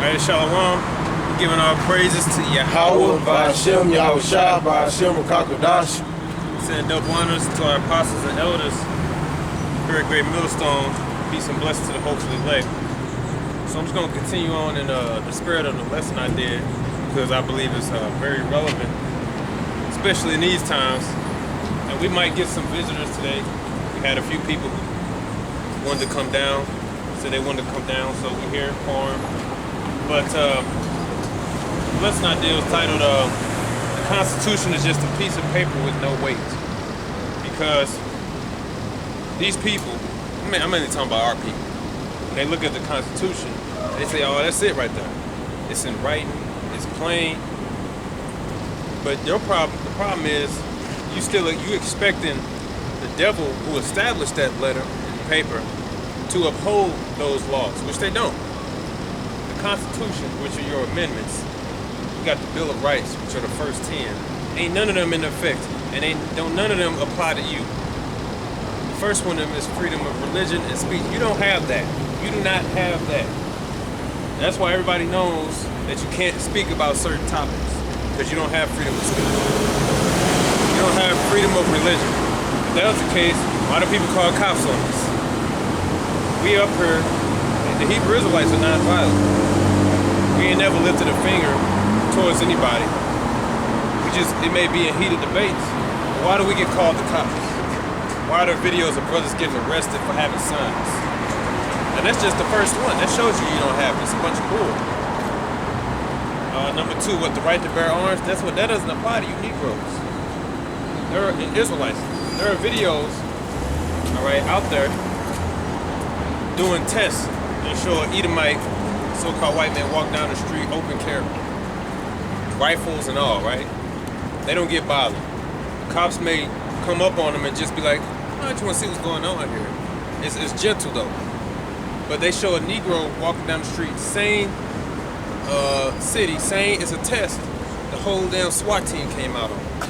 Alright, Shalom. Giving our praises to Howard, Yahweh, Ba'ashem, Yahushua, Ba'ashem, Kakadash. send double honors to our apostles and elders. Great millstone. Peace and blessings to the hopefully elect. So I'm just going to continue on in the spirit of the lesson I did, because I believe it's very relevant, especially in these times. And we might get some visitors today. We had a few people who wanted to come down, said they wanted to come down, so we're here for them. But the lesson I did was titled the Constitution is just a piece of paper with no weight. Because these people, I'm mainly talking about our people, when they look at the Constitution, they say, oh, that's it right there. It's in writing, it's plain. But the problem is, you expecting the devil who established that letter and paper to uphold those laws, which they don't. The Constitution, which are your amendments, you got the Bill of Rights, which are the first 10. Ain't none of them in effect, and none of them apply to you. The first one of them is freedom of religion and speech. You don't have that. You do not have that. That's why everybody knows that you can't speak about certain topics, because you don't have freedom of speech. You don't have freedom of religion. If that was the case, why do people call cops on us? We up here, the Hebrew Israelites are non-violent. We ain't never lifted a finger towards anybody. It may be in heated debates. Why do we get called the cops? Why are there videos of brothers getting arrested for having sons? And that's just the first one. That shows you don't have it. It's a bunch of bull. Number 2, what, the right to bear arms? That doesn't apply to you Negroes. There are Israelites. There are videos, all right, out there doing tests and show an Edomite, so-called white man, walk down the street, open carry, rifles and all, right? They don't get bothered. Cops may come up on them and just be like, I just want to see what's going on here. It's gentle though. But they show a Negro walking down the street, same city, saying it's a test. The whole damn SWAT team came out on it.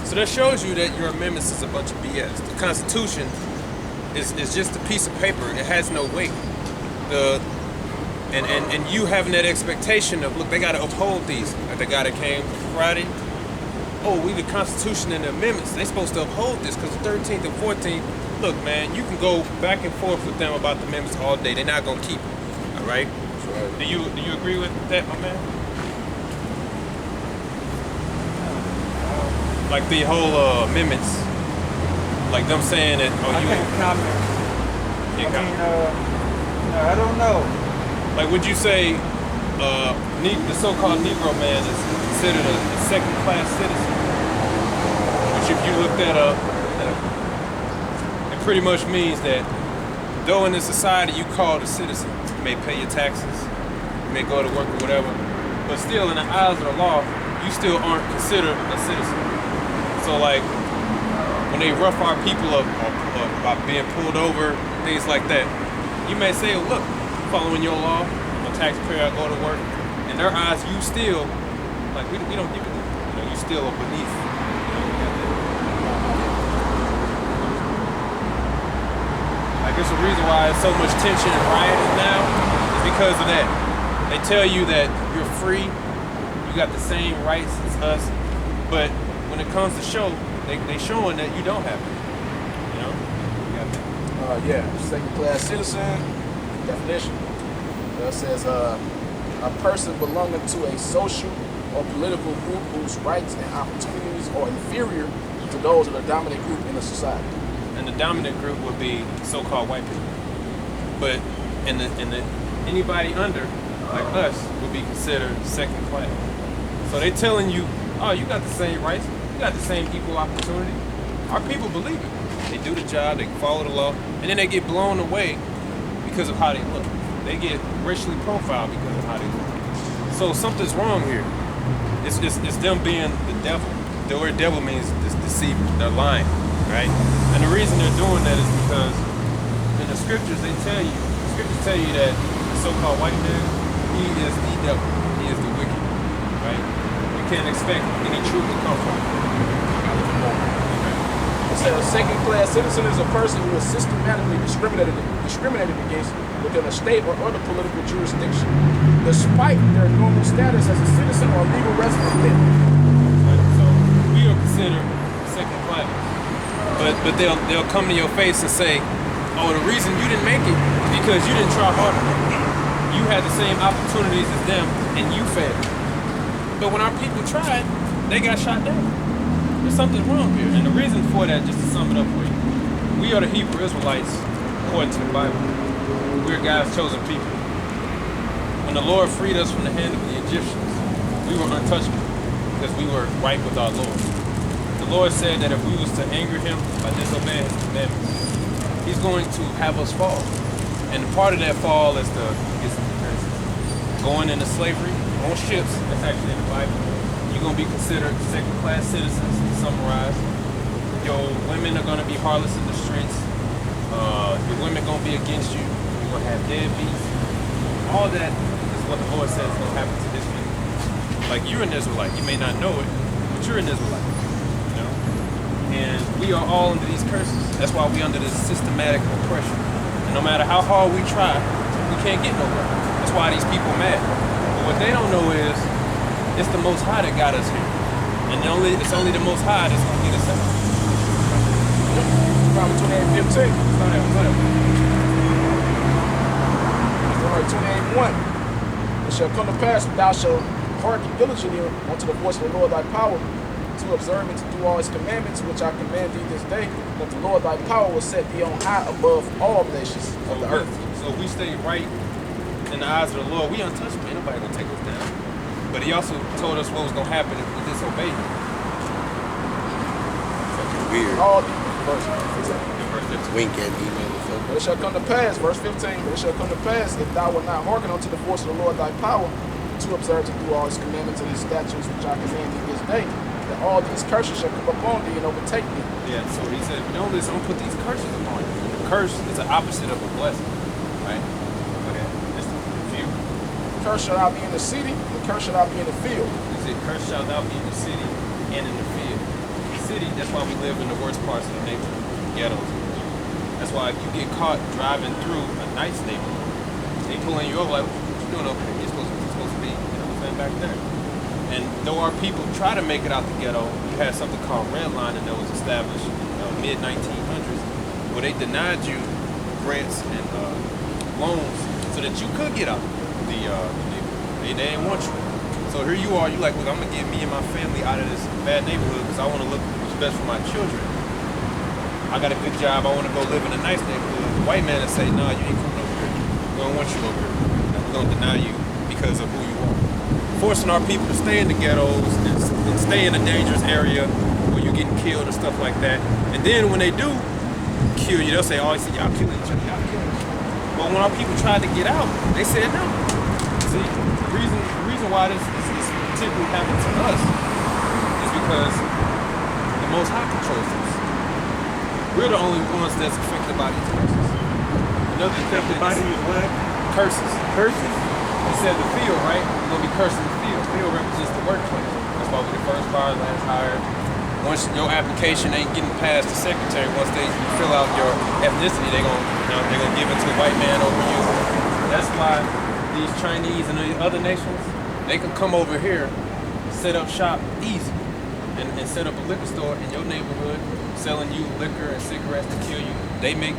So that shows you that your amendments is a bunch of BS. The Constitution is just a piece of paper. It has no weight. And you having that expectation of, look, they got to uphold these. Like the guy that came Friday, oh, we the Constitution and the amendments, they supposed to uphold this because the 13th and 14th, look, man, you can go back and forth with them about the amendments all day. They're not going to keep it, all right? Right. Do you agree with that, my man? Like the whole amendments, like them saying that, oh, I you can't comment. I don't know. Like, would you say the so-called Negro man is considered a second-class citizen? Which, if you look that up, it pretty much means that though in this society you called a citizen, you may pay your taxes, you may go to work or whatever, but still in the eyes of the law, you still aren't considered a citizen. So, like, when they rough our people up by being pulled over, things like that, you may say, oh, look, following your law, I'm a taxpayer, I go to work. In their eyes, you still, like, we don't give it, you still are beneath. I guess the reason why there's so much tension and rioting now is because of that. They tell you that you're free, you got the same rights as us, but when it comes to show, they showing that you don't have it. You know? Second-class citizen, definition. It says a person belonging to a social or political group whose rights and opportunities are inferior to those of the dominant group in the society. And the dominant group would be so-called white people. But anybody under, like us, would be considered second class. So they telling you, oh, you got the same rights, you got the same equal opportunity. Our people believe it. They do the job, they follow the law, and then they get blown away because of how they look. They get racially profiled because of how they look. So something's wrong here. It's them being the devil. The word devil means deceiver. They're lying, right? And the reason they're doing that is because in the scriptures tell you that the so-called white man, he is the devil. He is the wicked, right? You can't expect any truth to come from him. It says a second-class citizen is a person who is systematically discriminated against within a state or other political jurisdiction, despite their normal status as a citizen or legal resident there. So we are considered second class. But they'll come to your face and say, oh, the reason you didn't make it is because you didn't try hard enough. You had the same opportunities as them and you failed. But when our people tried, they got shot down. There's something wrong here. And the reason for that, just to sum it up for you, we are the Hebrew Israelites according to the Bible. We're God's chosen people. When the Lord freed us from the hand of the Egyptians, we were untouchable because we were right with our Lord. The Lord said that if we was to anger him by disobeying his commandments, he's going to have us fall. And part of that fall is the going into slavery on ships. That's actually in the Bible. You're going to be considered second-class citizens, to summarize. Your women are going to be harlots in the streets. Your women going to be against you. You're going to have deadbeats. All that is what the Lord says is going to happen to his people. Like, you're an Israelite. You may not know it, but you're an Israelite. You know? And we are all under these curses. That's why we're under this systematic oppression. And no matter how hard we try, we can't get nowhere. That's why these people are mad. But what they don't know is, it's the Most High that got us here. And it's only the Most High that's going to get us out. Proverbs 28:15. Deuteronomy 28:1. It shall come to pass that thou shalt hearken diligently unto the voice of the Lord thy power, to observe and to do all his commandments, which I command thee this day, that the Lord thy power will set thee on high above all nations of the earth. So we stay right in the eyes of the Lord. We untouchable. Ain't nobody going to take us down. But he also told us what was going to happen if we disobeyed him. Fucking weird. All verse 15. Wink at me, motherfucker. But it shall come to pass, verse 15, but it shall come to pass, if thou wilt not hearken unto the voice of the Lord thy power, to observe to do all his commandments and his statutes which I command thee this day, that all these curses shall come upon thee and overtake thee. Yeah, so he said, no, listen, I'm going to put these curses upon you. The curse is the opposite of a blessing, right? Okay, just a few. Curse shall thou be in the city, and curse shall thou be in the field. He said, curse shall thou be in the city and in the field. The city, that's why we live in the worst parts of the neighborhood, ghettos. That's why if you get caught driving through a nice neighborhood, they pulling you over like, what you doing over here? You're supposed to be, you know what I'm saying, back there. And though our people try to make it out the ghetto, we had something called redlining that was established in the mid-1900s, where they denied you grants and loans so that you could get out the neighborhood. They didn't want you. So here you are, you like, look, I'm gonna get me and my family out of this bad neighborhood because I want to look what's best for my children. I got a good job, I want to go live in a nice neighborhood. The white man will say, nah, you ain't coming over here. We don't want you over here. We're gonna deny you because of who you are. Forcing our people to stay in the ghettos and stay in a dangerous area where you're getting killed and stuff like that. And then when they do kill you, they'll say, oh, I see y'all killing each other, y'all killing each other. But when our people tried to get out, they said no. See, the reason why this particularly happened to us is because the Most High controls us. We're the only ones that's affected by these curses. Another thing is what? curses. Curses? He said the field, right? We're going to be cursed in the field. Field represents the workplace. That's why we're the first bar, last hired. Once your application ain't getting past the secretary, once they fill out your ethnicity, they're gonna give it to a white man over you. That's why these Chinese and the other nations, they can come over here, set up shop easy, and set up a liquor store in your neighborhood, selling you liquor and cigarettes to kill you. They make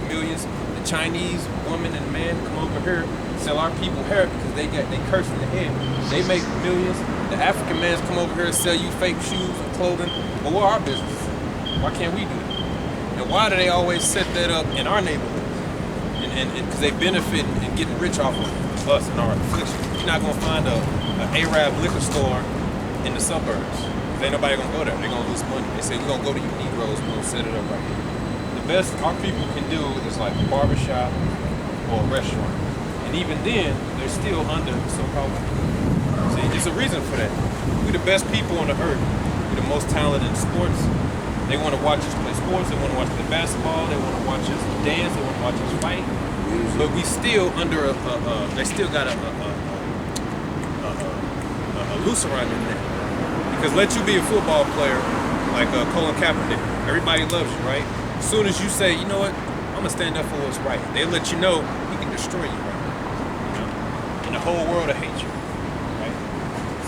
millions. The Chinese woman and man come over here, sell our people hair because they cursed in the head. They make millions. The African mans come over here and sell you fake shoes and clothing. But what are our businesses? Why can't we do that? And why do they always set that up in our neighborhood? And because they benefit and getting rich off of us and our affliction. You're not gonna find a Arab liquor store in the suburbs. Ain't nobody gonna go there. They're gonna lose money. They say, we're gonna go to you Negroes, we're gonna set it up right here. The best our people can do is like a barbershop or a restaurant. And even then, they're still under the so-called white. See, there's a reason for that. We're the best people on the earth. We're the most talented in sports. They want to watch us play sports. They want to watch play basketball. They want to watch us dance. They want to watch us fight. But we still under they still got a Lutheran in there. Because let you be a football player like Colin Kaepernick. Everybody loves you, right? As soon as you say, you know what, I'm going to stand up for what's right, they let you know you can do destroy you. You know, and the whole world will hate you. Right?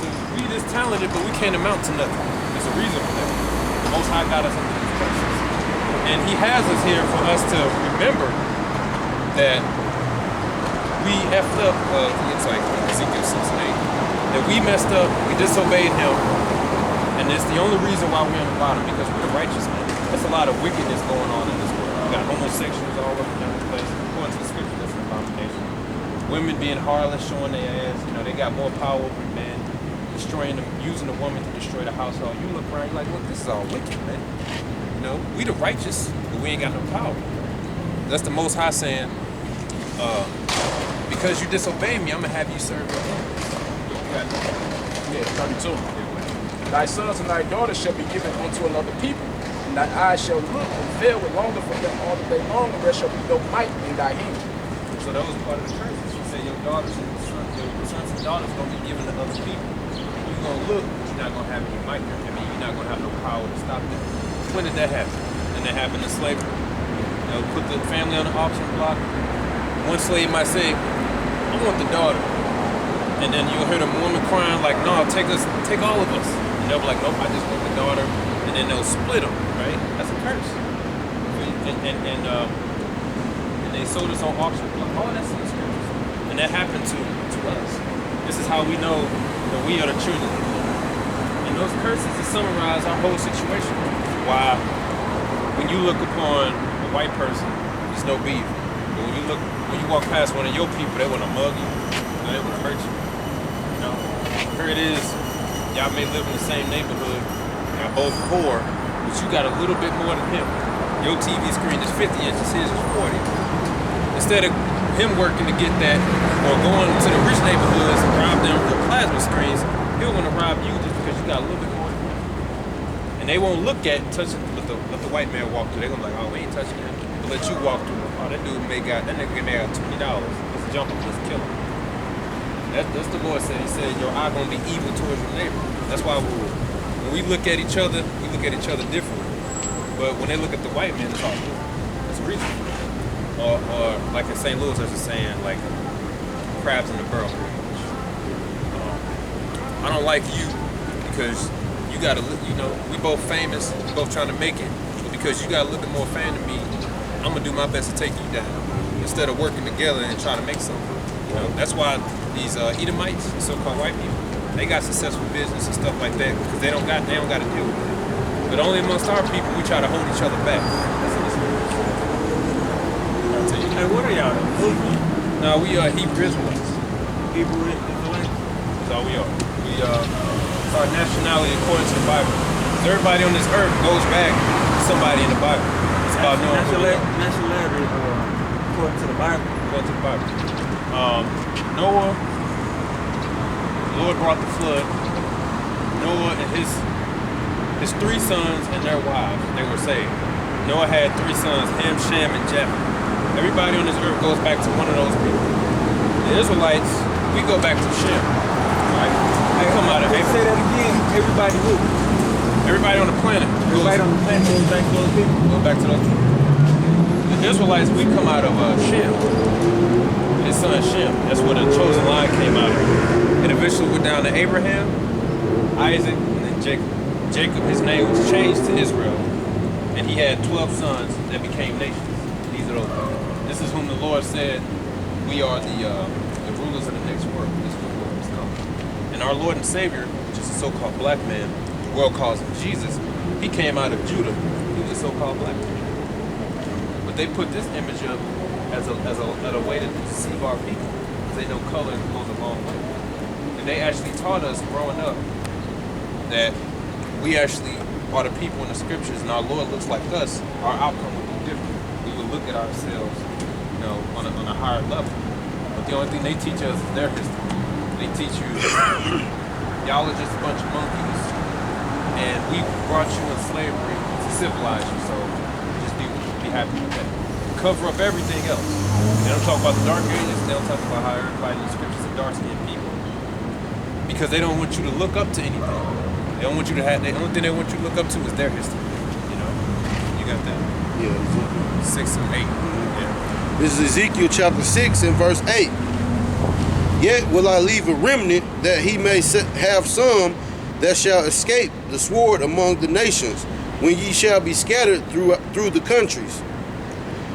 So we this talented, but we can't amount to nothing. There's a reason for that. The Most High got us into these places, and He has us here for us to remember that we effed up. It's like Ezekiel 6:8. That we messed up, we disobeyed Him, and it's the only reason why we're on the bottom, because we're the righteous man. There's a lot of wickedness going on in this world. We got homosexuals all over the place. According to the scripture, that's an abomination. Women being harlots, showing their ass. You know, they got more power over men, destroying them, using the woman to destroy the household. You look around, you're like, look, this is all wicked, man. You know, we the righteous, but we ain't got no power. That's the Most High saying, because you disobey me, I'm gonna have you serve your enemies. Yeah, 32. Thy sons and thy daughters shall be given unto another people, and thy eyes shall look and fail with longer for them all the day long, and there shall be no might in thy hand. So that was part of the curses. She said your daughters and your sons and daughters gonna be given to other people. You're gonna look, but you're not gonna have any might. I mean, you're not gonna have no power to stop them. When did that happen? And that happened in slavery. You know, put the family on the auction block. One slave might say, I want the daughter. And then you'll hear the woman crying like, no, take all of us. And they'll be like, nope, I just want the daughter. And then they'll split them, right? That's a curse. And they sold us on auction block. Oh, that's in the scriptures. And that happened to us. This is how we know that we are the children. And those curses that summarize our whole situation. Why, when you look upon a white person, there's no beef. But when you walk past one of your people, they want to mug you. They want to hurt you. You know, here it is. Y'all may live in the same neighborhood. Y'all both poor, but you got a little bit more than him. Your TV screen is 50 inches, his is 40. Instead of him working to get that, or going to the rich neighborhoods and rob them with plasma screens, he'll want to rob you just because you got a little bit more than him. And they won't look at touching, let the white man walk through. They're gonna be like, oh, we ain't touching him. They'll let you walk through. Oh, that nigga may got $20. Let's jump him, let's kill him. That's the Lord said. He said, your eye gonna be evil towards your neighbor. That's why when we look at each other, we look at each other differently. But when they look at the white man, it's all good. That's a reason. Or like in St. Louis, there's a saying, like, crabs in the barrel. I don't like you because you gotta, you know, we both famous, we both trying to make it. But because you got a little bit more fame than me, I'm gonna do my best to take you down. Instead of working together and trying to make something. You know, that's why these Edomites, so-called white people, they got successful business and stuff like that because they don't got to deal with it. But only amongst our people, we try to hold each other back. I'll tell you. Hey, what are y'all? No, we are Hebrew Israelites. Hebrew Israelites? That's all we are. It's our nationality according to the Bible. Because everybody on this earth goes back to somebody in the Bible. It's about knowing who we are. Nationality according to the Bible. According to the Bible. Noah, the Lord brought the flood. Noah and his three sons and their wives, they were saved. Noah had three sons, Ham, Shem, and Japheth. Everybody on this earth goes back to one of those people. The Israelites, we go back to Shem. Right? They come out of Say that again. Everybody who? Everybody on the planet. Everybody on the planet goes back to those people. Go back to those people. The Israelites, we come out of Shem. His son Shem. That's where the chosen line came out of. It eventually went down to Abraham, Isaac, and then Jacob. Jacob, his name was changed to Israel, and he had 12 sons that became nations. These are those people. This is whom the Lord said, we are the rulers of the next world. This is what the Lord has come. And our Lord and Savior, which is a so-called black man, the world calls him Jesus, he came out of Judah. He was a so-called black man. But they put this image up as a way to deceive our people, because they know color goes a long way. And they actually taught us growing up that we actually are the people in the scriptures, and our Lord looks like us, our outcome would be different. We would look at ourselves, you know, on a higher level. But the only thing they teach us is their history. They teach you, y'all are just a bunch of monkeys, and we brought you in slavery to civilize you, so just be happy with that. Cover up everything else. They don't talk about the dark ages, they don't talk about how everybody in the scriptures are dark-skinned people. Because they don't want you to look up to anything. They don't want you to have, the only thing they want you to look up to is their history. You know? You got that? Yeah, 6 and 8. Yeah. This is Ezekiel chapter 6 and verse 8. Yet will I leave a remnant, that he may have some that shall escape the sword among the nations, when ye shall be scattered through the countries.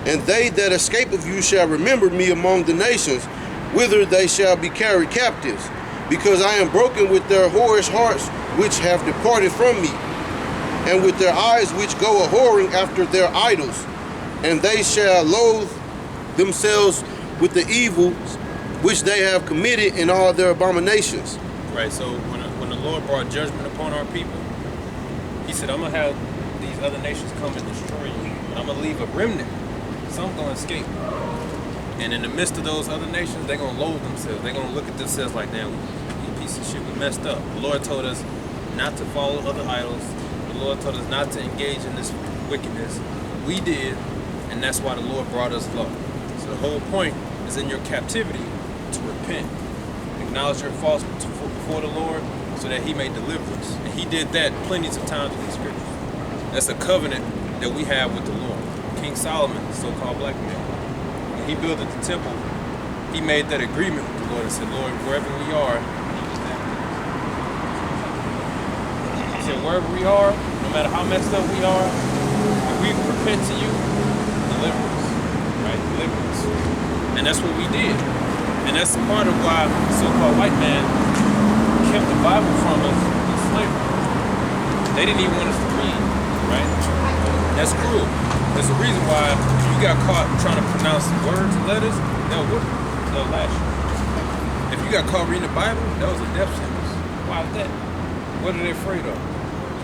And they that escape of you shall remember me among the nations, whither they shall be carried captives, because I am broken with their whorish hearts, which have departed from me, and with their eyes which go a-whoring after their idols. And they shall loathe themselves with the evils which they have committed in all their abominations. Right, so when the Lord brought judgment upon our people, he said, I'm going to have these other nations come and destroy you, but I'm going to leave a remnant. Some going to escape. And in the midst of those other nations, they're going to loathe themselves. They're going to look at themselves like, damn, you piece of shit, we messed up. The Lord told us not to follow other idols. The Lord told us not to engage in this wickedness. We did, and that's why the Lord brought us law. So the whole point is in your captivity to repent. Acknowledge your faults before the Lord so that he may deliver us. And he did that plenty of times in the scriptures. That's a covenant that we have with the Lord. King Solomon, the so-called black man, when he built the temple, he made that agreement with the Lord and said, Lord, wherever we are, he said, wherever we are, no matter how messed up we are, if we repent to you, deliver us, right? Deliver us. And that's what we did. And that's part of why the so-called white man kept the Bible from us in slavery. They didn't even want us to read, right? That's cruel. There's a reason why if you got caught trying to pronounce words and letters, they'll whip you. They'll lash you. If you got caught reading the Bible, that was a death sentence. Why is that? What are they afraid of?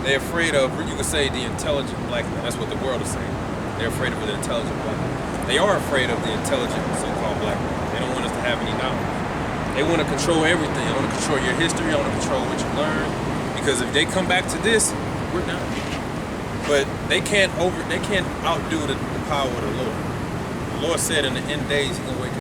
They're afraid of, you could say, the intelligent black man. That's what the world is saying. They're afraid of the intelligent black man. They are afraid of the intelligent so-called black man. They don't want us to have any knowledge. They want to control everything. They want to control your history. They want to control what you learn. Because if they come back to this, we're done. But they can't outdo the power of the Lord. The Lord said in the end days, he's going to wake